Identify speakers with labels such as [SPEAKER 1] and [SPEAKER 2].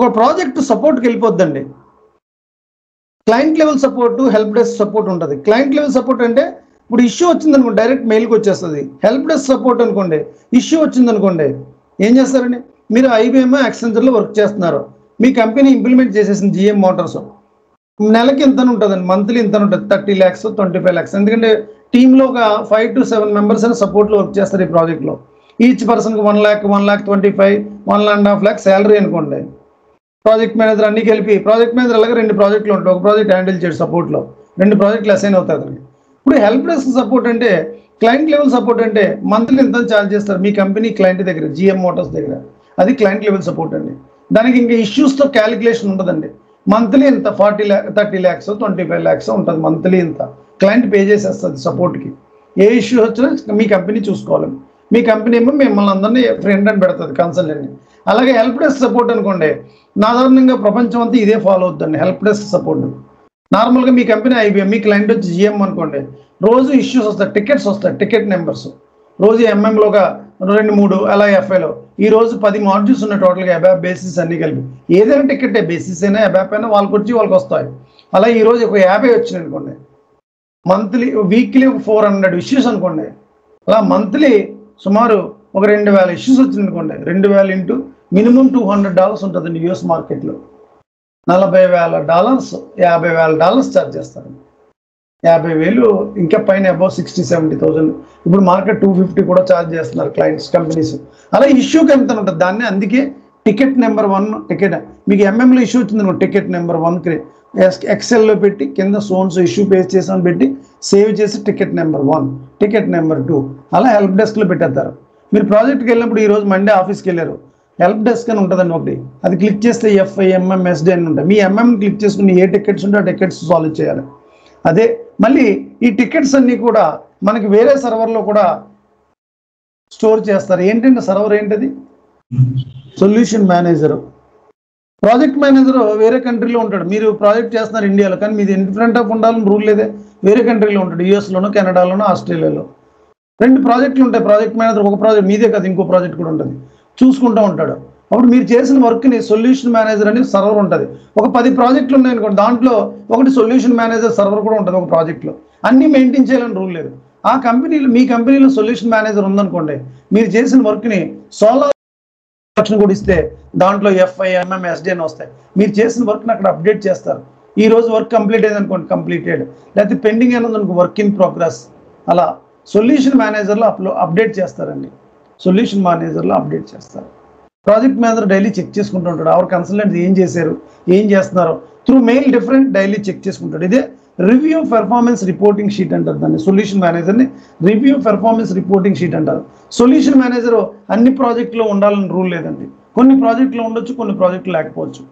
[SPEAKER 1] ఒక ప్రాజెక్ట్ సపోర్ట్కి వెళ్ళిపోద్దండి. Client level support, help desk support ఉంటుంది. క్లయింట్ లెవెల్ సపోర్ట్ అంటే ఇప్పుడు ఇష్యూ వచ్చింది అనుకోండి డైరెక్ట్ మెయిల్కి వచ్చేస్తుంది. హెల్ప్ డెస్క్ సపోర్ట్ అనుకోండి, ఇష్యూ వచ్చింది అనుకోండి ఏం చేస్తారండి, మీరు ఐబీఎం యాక్సెంచర్లో వర్క్ చేస్తున్నారు, మీ కంపెనీ ఇంప్లిమెంట్ చేసేసింది జిఎం మోటార్స్, నెలకి ఇంత ఉంటుందండి, మంత్లీ ఇంత ఉంటుంది, 30 lakhs 25 lakhs. ఎందుకంటే టీంలో ఒక 5 to 7 members అని సపోర్ట్లో వర్క్ చేస్తారు ఈ ప్రాజెక్ట్లో. ఈచ్ పర్సన్కి 1 lakh 1,25,000 1.5 lakh శాలరీ అనుకోండి. ప్రాజెక్ట్ మేనేజర్ అన్ని కలిపి, ప్రాజెక్ట్ మేనేజర్ అలాగే 2 ప్రాజెక్టులు ఉంటాయి, ఒక ప్రాజెక్ట్ హ్యాండిల్ చేయడు సపోర్ట్లో, 2 ప్రాజెక్టులు అసైన్ అవుతాయి. ఇప్పుడు హెల్ప్ డెస్క్ సపోర్ట్ అంటే, క్లయింట్ లెవెల్ సపోర్ట్ అంటే మంత్లీ ఎంత ఛార్జ్ చేస్తారు మీ కంపెనీ క్లయింట్ దగ్గర, జిఎం మోటార్స్ దగ్గర, అది క్లయింట్ లెవెల్ సపోర్ట్ అండి. దానికి ఇంకా ఇష్యూస్తో క్యాలిక్యులేషన్ ఉంటుందండి. మంత్లీ ఇంత 30 lakhs 25 lakhs ఉంటుంది, మంత్లీ ఇంత క్లయింట్ పే చేసేస్తుంది సపోర్ట్కి. ఏ ఇష్యూ వచ్చినా మీ కంపెనీ చూసుకోవాలి, మీ కంపెనీ ఏమో మిమ్మల్ని అందరినీ ఫ్రెండ్ అని పెడుతుంది కన్సల్టెంట్ని. అలాగే హెల్ప్ డెస్క్ సపోర్ట్ అనుకోండి, సాధారణంగా ప్రపంచం అంతా ఇదే ఫాలో అవుతుందండి హెల్ప్ డెస్క్ సపోర్ట్. నార్మల్గా మీ కంపెనీ ఐబీఎం, మీ క్లయింట్ వచ్చి జిఎం అనుకోండి, రోజు ఇష్యూస్ వస్తాయి, టికెట్స్ వస్తాయి, టికెట్ నెంబర్స్ రోజు ఎంఎంలో ఒక 2-3 అలా ఎఫ్ఐలో ఈ రోజు 10 మాడ్యూల్స్ ఉన్నాయి టోటల్గా, అబాప్ బేసిస్ అన్ని కలిపి. ఏదైనా టికెట్ బేసిస్ అయినా అబాప్ అయినా వాళ్ళకి వస్తాయి. అలా ఈరోజు ఒక 50 వచ్చినాయి అనుకోండి, మంత్లీ వీక్లీ 400 ఇష్యూస్ అనుకోండి, అలా మంత్లీ సుమారు ఒక 2,000 ఇష్యూస్ వచ్చింది అనుకోండి, 2,000 ఇంటూ మినిమం $200 ఉంటుందండి యూఎస్ మార్కెట్లో. $40,000 $50,000 ఛార్జ్ చేస్తారు. 50,000 ఇంకా పైన అబౌవ్ 60-70,000. ఇప్పుడు మార్కెట్ 250 కూడా ఛార్జ్ చేస్తున్నారు క్లయింట్స్ కంపెనీస్. అలా ఇష్యూకి ఎంత ఉంటుంది దాన్ని, అందుకే టికెట్ నెంబర్ 1 టికెట్ మీకు ఎంఎంలో ఇష్యూ వచ్చింది అనుకో, టికెట్ నెంబర్ 1 ఎక్సెల్లో పెట్టి కింద సోన్స్ ఇష్యూ పేస్ చేసామని పెట్టి సేవ్ చేసి టికెట్ నెంబర్ 1 టికెట్ నెంబర్ 2 అలా హెల్ప్ డెస్క్లో పెట్టేస్తారు. మీరు ప్రాజెక్ట్కి వెళ్ళినప్పుడు ఈరోజు మండే ఆఫీస్కి వెళ్ళారు, హెల్ప్ డెస్క్ అని ఉంటుందండి ఒకటి, అది క్లిక్ చేస్తే ఎఫ్ఐ ఎంఎం ఎస్డి అని ఉంటాయి. మీ ఎంఎం క్లిక్ చేసుకుని ఏ టికెట్స్ ఉంటే ఆ టికెట్స్ సాల్వ్ చేయాలి. అదే మళ్ళీ ఈ టికెట్స్ అన్నీ కూడా మనకి వేరే సర్వర్లో కూడా స్టోర్ చేస్తారు. ఏంటంటే సర్వర్ ఏంటది, సొల్యూషన్ మేనేజర్. ప్రాజెక్ట్ మేనేజర్ వేరే కంట్రీలో ఉంటాడు, మీరు ప్రాజెక్ట్ చేస్తున్నారు ఇండియాలో, కానీ మీది డిఫరెంట్ ఆఫ్ ఉండాలని రూల్ లేదే, వేరే కంట్రీలో ఉంటాడు, యూఎస్లోనో కెనడాలోనో ఆస్ట్రేలియాలో. 2 ప్రాజెక్టులు ఉంటాయి, ప్రాజెక్ట్ మేనేజర్ ఒక ప్రాజెక్ట్ మీదే కదా ఇంకో ప్రాజెక్ట్ కూడా ఉంటుంది, చూసుకుంటూ ఉంటాడు. అప్పుడు మీరు చేసిన వర్క్ని సొల్యూషన్ మేనేజర్ అని సర్వర్ ఉంటుంది. ఒక 10 ప్రాజెక్టులు ఉన్నాయనుకోండి, దాంట్లో ఒకటి సొల్యూషన్ మేనేజర్ సర్వర్ కూడా ఉంటుంది ఒక ప్రాజెక్ట్లో. అన్నీ మెయింటైన్ చేయాలని రూల్ లేదు. ఆ కంపెనీలో మీ కంపెనీలో సొల్యూషన్ మేనేజర్ ఉందనుకోండి, మీరు చేసిన వర్క్ని సోలార్ కూడా ఇస్తే దాంట్లో ఎఫ్ఐ ఎంఎం ఎస్డి అని వస్తాయి. మీరు చేసిన వర్క్ని అక్కడ అప్డేట్ చేస్తారు. ఈ రోజు వర్క్ కంప్లీట్ అయింది అనుకోండి, కంప్లీటెడ్, లేకపోతే పెండింగ్ అయినది అనుకో వర్క్ ఇన్ ప్రోగ్రెస్, అలా సొల్యూషన్ మేనేజర్లో అప్డేట్ చేస్తారండి. సొల్యూషన్ మేనేజర్లో అప్డేట్ చేస్తారు. ప్రాజెక్ట్ మేనేజర్ డైలీ చెక్ చేసుకుంటూ ఉంటాడు, అవర్ కన్సల్టెంట్స్ ఏం చేశారు ఏం చేస్తున్నారో through mail different daily check చేసుకుంటాడు. ఇదే రివ్యూ పెర్ఫార్మెన్స్ రిపోర్టింగ్ షీట్ అంటారు దాన్ని. సొల్యూషన్ మేనేజర్ని రివ్యూ పెర్ఫార్మెన్స్ రిపోర్టింగ్ షీట్ అంటారు. సొల్యూషన్ మేనేజర్ అన్ని ప్రాజెక్టులో ఉండాలని రూల్ లేదండి, కొన్ని ప్రాజెక్టులో ఉండొచ్చు, కొన్ని ప్రాజెక్టులు లేకపోవచ్చు.